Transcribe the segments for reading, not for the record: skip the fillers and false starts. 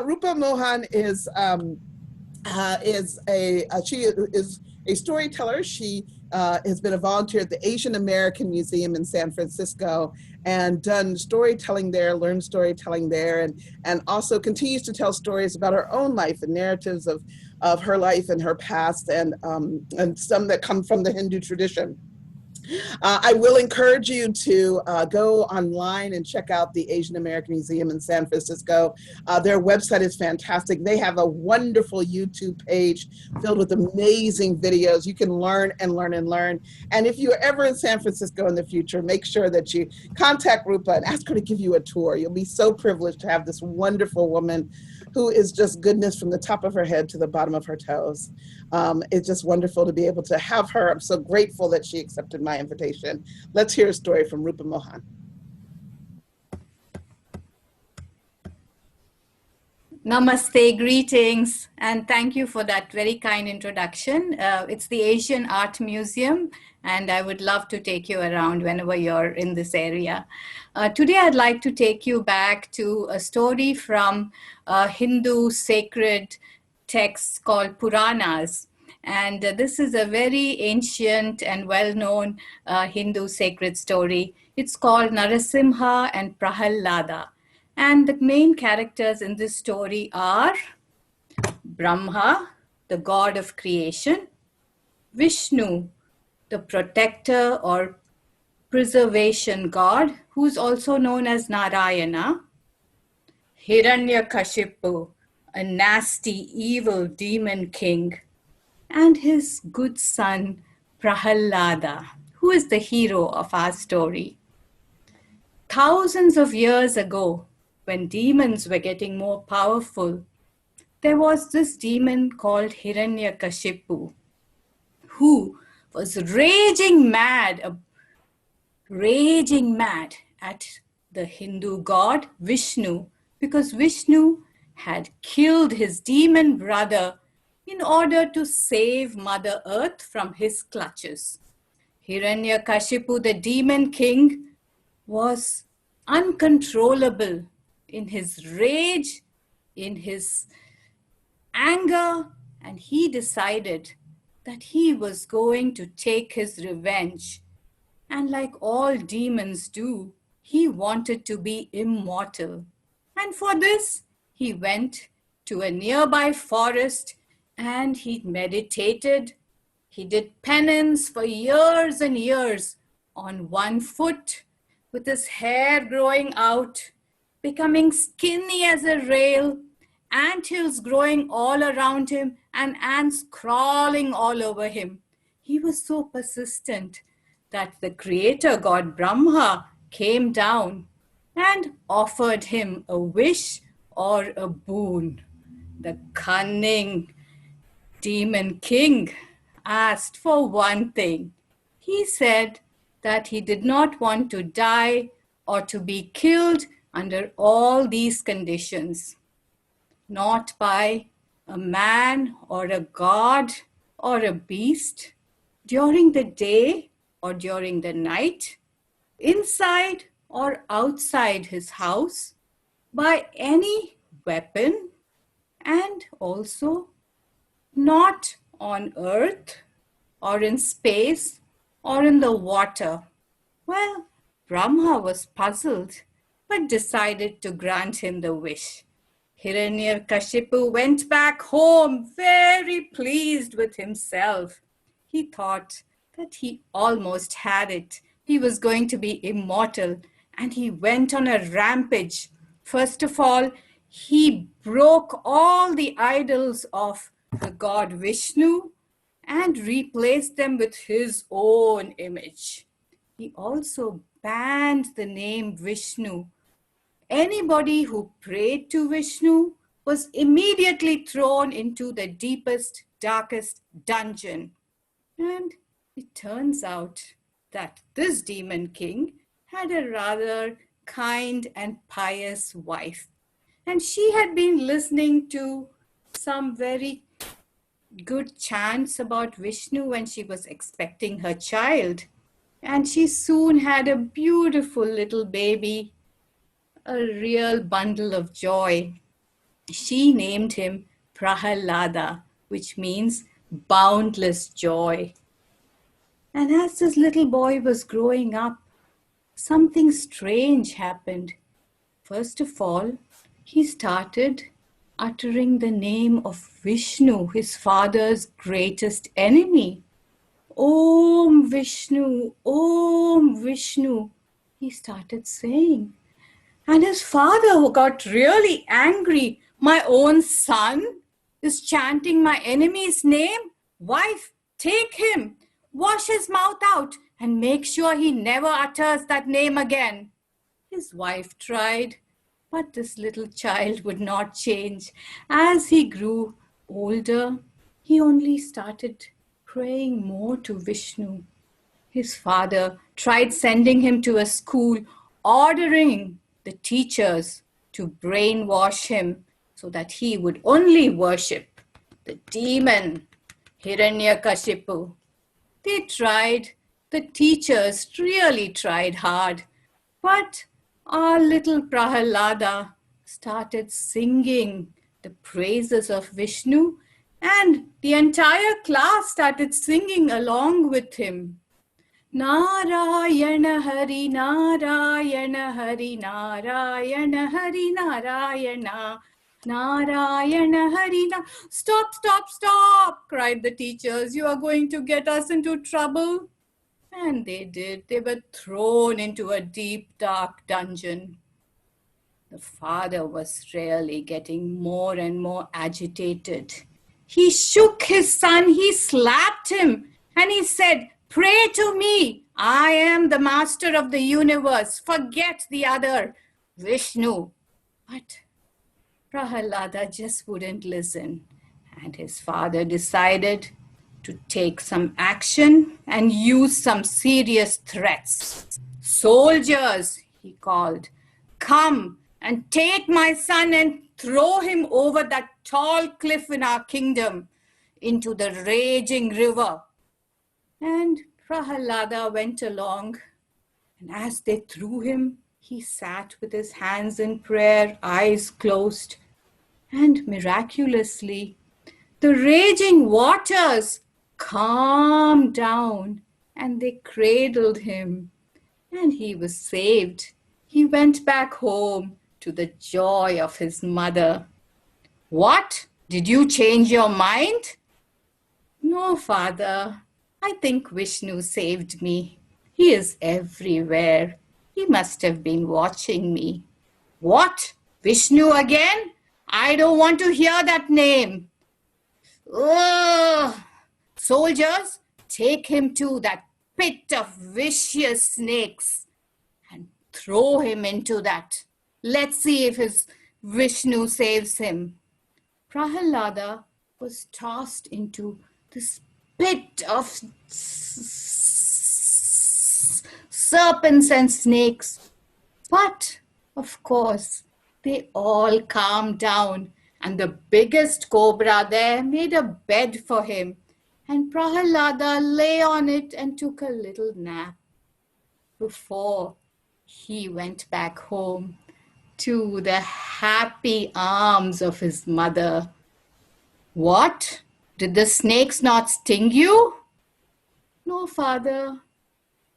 Rupa Mohan she is a storyteller. She has been a volunteer at the Asian American Museum in San Francisco and done storytelling there, learned storytelling there, and also continues to tell stories about her own life and narratives of her life and her past, and some that come from the Hindu tradition. I will encourage you to go online and check out the Asian American Museum in San Francisco. Their website is fantastic. They have a wonderful YouTube page filled with amazing videos. You can learn and learn and learn. And if you're ever in San Francisco in the future, make sure that you contact Rupa and ask her to give you a tour. You'll be so privileged to have this wonderful woman who is just goodness from the top of her head to the bottom of her toes. It's just wonderful to be able to have her. I'm so grateful that she accepted my invitation. Let's hear a story from Rupa Mohan. Namaste, greetings, and thank you for that very kind introduction. It's the Asian Art Museum, and I would love to take you around whenever you're in this area. Today, I'd like to take you back to a story from a Hindu sacred text called Puranas. And this is a very ancient and well-known Hindu sacred story. It's called Narasimha and Prahalada. And the main characters in this story are Brahma, the god of creation, Vishnu, the protector or preservation god, who's also known as Narayana, Hiranyakashipu, a nasty, evil demon king, and his good son, Prahalada, who is the hero of our story. Thousands of years ago, when demons were getting more powerful, there was this demon called Hiranyakashipu, who was raging mad at the Hindu god Vishnu, because Vishnu had killed his demon brother in order to save Mother Earth from his clutches. Hiranyakashipu, the demon king, was uncontrollable in his rage, in his anger, and he decided that he was going to take his revenge. And like all demons do, he wanted to be immortal. And for this, he went to a nearby forest and he meditated. He did penance for years and years on one foot, with his hair growing out, becoming skinny as a rail, anthills growing all around him, and ants crawling all over him. He was so persistent that the creator god Brahma came down and offered him a wish or a boon. The cunning demon king asked for one thing. He said that he did not want to die or to be killed under all these conditions, not by a man or a god or a beast, during the day or during the night, inside or outside his house, by any weapon, and also not on earth or in space or in the water. Well, Brahma was puzzled, but decided to grant him the wish. Hiranyakashipu went back home very pleased with himself. He thought that he almost had it. He was going to be immortal, and he went on a rampage. First of all, he broke all the idols of the god Vishnu and replaced them with his own image. He also banned the name Vishnu. Anybody who prayed to Vishnu was immediately thrown into the deepest, darkest dungeon. And it turns out that this demon king had a rather kind and pious wife. And she had been listening to some very good chants about Vishnu when she was expecting her child. And she soon had a beautiful little baby, a real bundle of joy. She named him Prahalada, which means boundless joy. And as this little boy was growing up, something strange happened. First of all, he started uttering the name of Vishnu, his father's greatest enemy. Om Vishnu, Om Vishnu, he started saying. And his father got really angry. My own son is chanting my enemy's name. Wife, take him, wash his mouth out, and make sure he never utters that name again. His wife tried, but this little child would not change. As he grew older, he only started praying more to Vishnu. His father tried sending him to a school, ordering the teachers to brainwash him so that he would only worship the demon Hiranyakashipu. They tried, the teachers really tried hard, but our little Prahalada started singing the praises of Vishnu, and the entire class started singing along with him. Narayana Hari Narayana Hari Narayana Hari Narayana Narayana Hari Stop, stop, stop, cried the teachers. You are going to get us into trouble. And they did. They were thrown into a deep, dark dungeon. The father was really getting more and more agitated. He shook his son, he slapped him, and he said, "Pray to me. I am the master of the universe. Forget the other, Vishnu." But Prahalada just wouldn't listen, and his father decided to take some action and use some serious threats. "Soldiers," he called, "come and take my son and throw him over that tall cliff in our kingdom into the raging river." And Prahalada went along, and as they threw him, he sat with his hands in prayer, eyes closed, and miraculously, the raging waters calmed down and they cradled him, and he was saved. He went back home to the joy of his mother. "What? Did you change your mind?" "No, father. I think Vishnu saved me. He is everywhere. He must have been watching me." "What? Vishnu again? I don't want to hear that name." "Ugh! Soldiers, take him to that pit of vicious snakes and throw him into that. Let's see if his Vishnu saves him." Prahalada was tossed into this pit of serpents and snakes. But, of course, they all calmed down, and the biggest cobra there made a bed for him, and Prahalada lay on it and took a little nap before he went back home to the happy arms of his mother. "What? Did the snakes not sting you?" "No, father.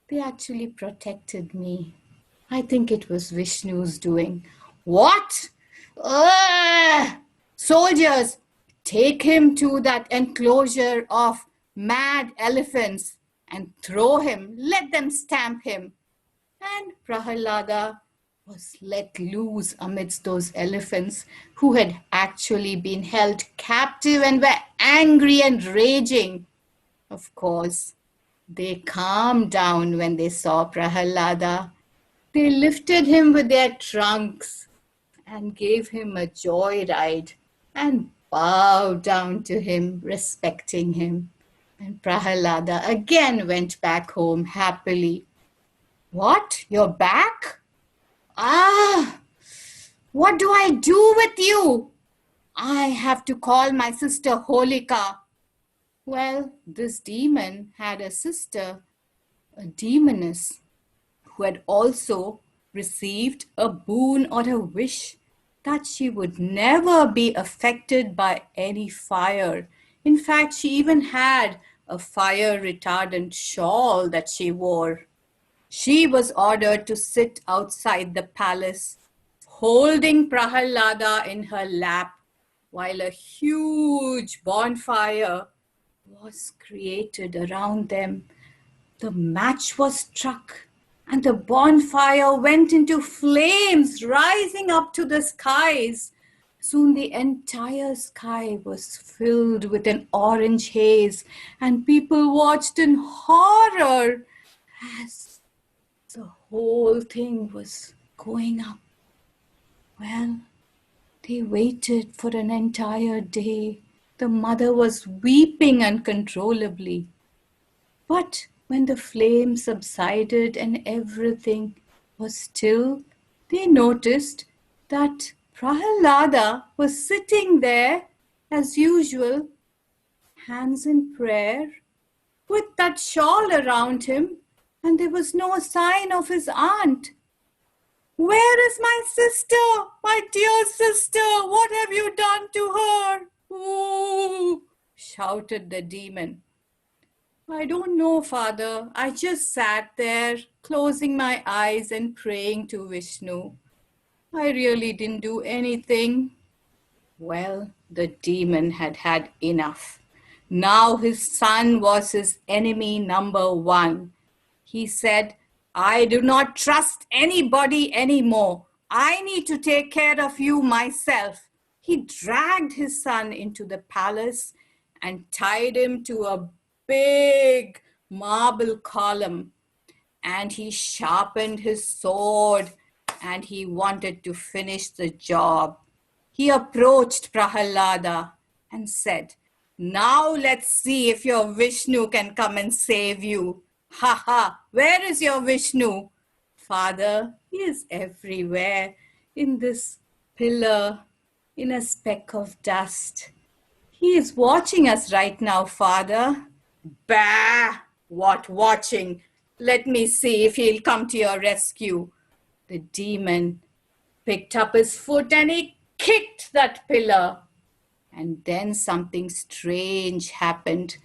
They actually protected me. I think it was Vishnu's doing." "What? Ugh! Soldiers, take him to that enclosure of mad elephants and throw him. Let them stamp him." And Prahalada was let loose amidst those elephants who had actually been held captive and were angry and raging. Of course, they calmed down when they saw Prahalada. They lifted him with their trunks and gave him a joyride and bowed down to him, respecting him. And Prahalada again went back home happily. "What? You're back? Ah, what do I do with you? I have to call my sister Holika." Well, this demon had a sister, a demoness, who had also received a boon or a wish that she would never be affected by any fire. In fact, she even had a fire retardant shawl that she wore. She was ordered to sit outside the palace, holding Prahalada in her lap, while a huge bonfire was created around them. The match was struck, and the bonfire went into flames, rising up to the skies. Soon the entire sky was filled with an orange haze, and people watched in horror as the whole thing was going up. Well, they waited for an entire day. The mother was weeping uncontrollably. But when the flame subsided and everything was still, they noticed that Prahalada was sitting there as usual, hands in prayer, with that shawl around him, and there was no sign of his aunt. "Where is my sister? My dear sister? What have you done to her?" "Ooh!" shouted the demon. "I don't know, Father. I just sat there, closing my eyes and praying to Vishnu. I really didn't do anything." Well, the demon had had enough. Now his son was his enemy number one. He said, "I do not trust anybody anymore. I need to take care of you myself." He dragged his son into the palace and tied him to a big marble column. And he sharpened his sword and he wanted to finish the job. He approached Prahalada and said, "Now let's see if your Vishnu can come and save you." "Ha ha, where is your Vishnu?" "Father, he is everywhere, in this pillar, in a speck of dust. He is watching us right now, Father." "Bah! What watching? Let me see if he'll come to your rescue." The demon picked up his foot and he kicked that pillar. And then something strange happened.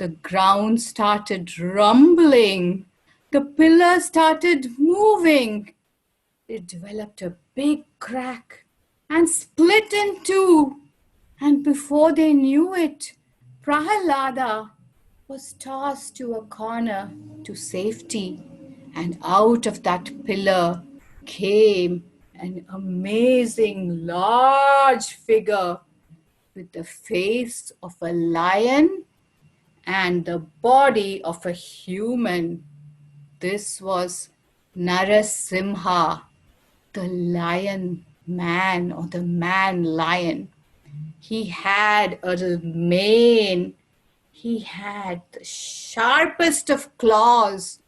The ground started rumbling. The pillar started moving. It developed a big crack and split in two. And before they knew it, Prahalada was tossed to a corner to safety. And out of that pillar came an amazing large figure with the face of a lion and the body of a human. This was Narasimha, the lion man or the man lion. He had a mane. He had the sharpest of claws,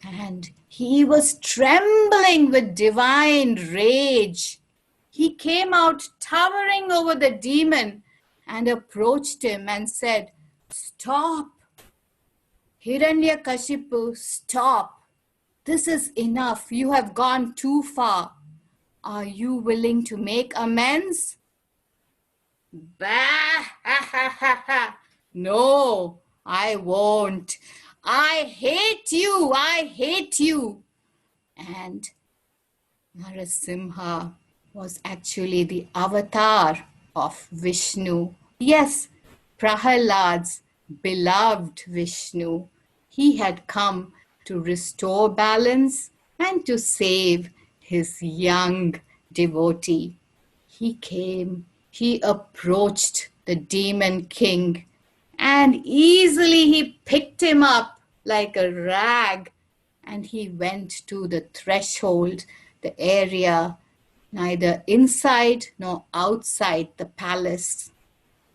and he was trembling with divine rage. He came out towering over the demon and approached him and said, "Stop, Hiranyakashipu, stop. This is enough. You have gone too far. Are you willing to make amends?" "Bah, ha, ha, ha, ha. No, I won't. I hate you. I hate you." And Narasimha was actually the avatar of Vishnu. Yes, Prahalad's beloved Vishnu. He had come to restore balance and to save his young devotee. He came, he approached the demon king, and easily he picked him up like a rag, and he went to the threshold, the area neither inside nor outside the palace.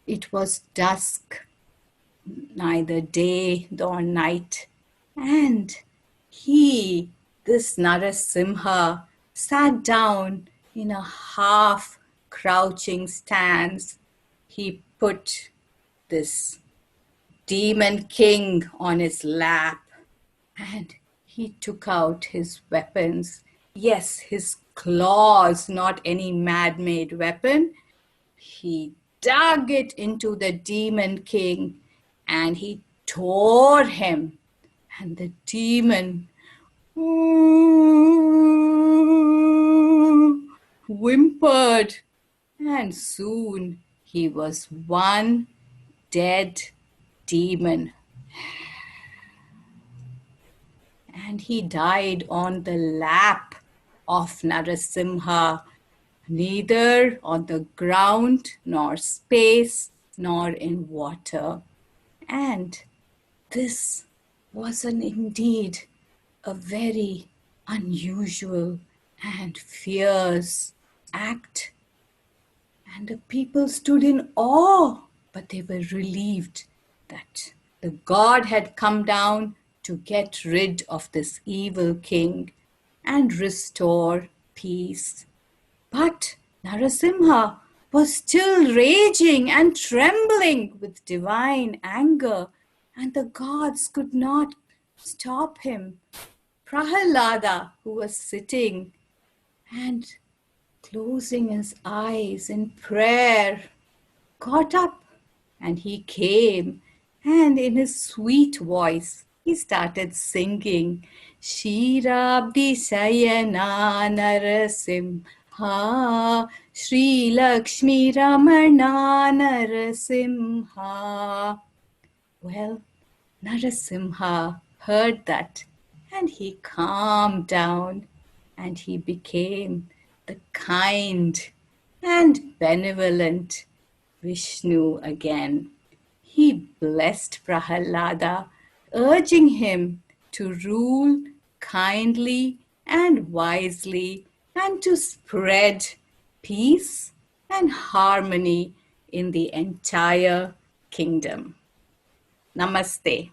It was dusk, neither day nor night, and this Narasimha, sat down in a half crouching stance. He put this demon king on his lap and he took out his weapons. Yes, his claws, not any man-made weapon. He dug it into the demon king and he tore him. And the demon whimpered, and soon he was one dead demon. And he died on the lap of Narasimha, neither on the ground, nor space, nor in water. And this was indeed a very unusual and fierce act. And the people stood in awe, but they were relieved that the god had come down to get rid of this evil king and restore peace. But Narasimha was still raging and trembling with divine anger, and the gods could not stop him. Prahalada, who was sitting and closing his eyes in prayer, got up and he came, and in his sweet voice he started singing Shirabdi Sayana Narasimha Shri Lakshmi Ramana Narasimha. Well, Narasimha heard that and he calmed down and he became the kind and benevolent Vishnu again. He blessed Prahalada, urging him to rule kindly and wisely and to spread peace and harmony in the entire kingdom. Namaste.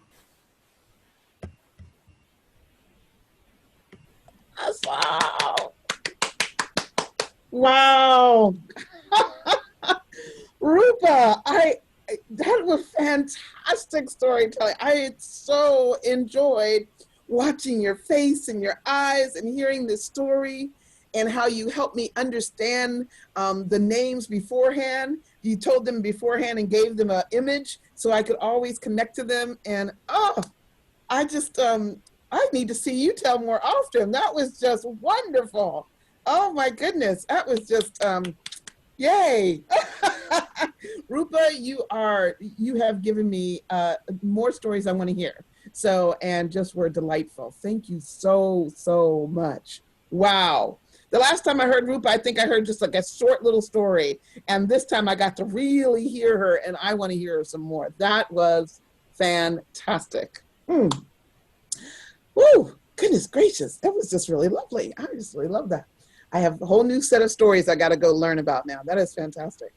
Wow. Wow. Rupa, that was fantastic storytelling. I so enjoyed watching your face and your eyes and hearing this story and how you helped me understand the names beforehand. You told them beforehand and gave them an image so I could always connect to them. And I just, I need to see you tell more often. That was just wonderful. Oh my goodness. That was just, yay. Rupa, you have given me more stories I want to hear. So, and just were delightful. Thank you so, so much. Wow. The last time I heard Rupa, I think I heard just like a short little story. And this time I got to really hear her and I want to hear her some more. That was fantastic. Woo, goodness gracious. That was just really lovely. I just really love that. I have a whole new set of stories I got to go learn about now. That is fantastic.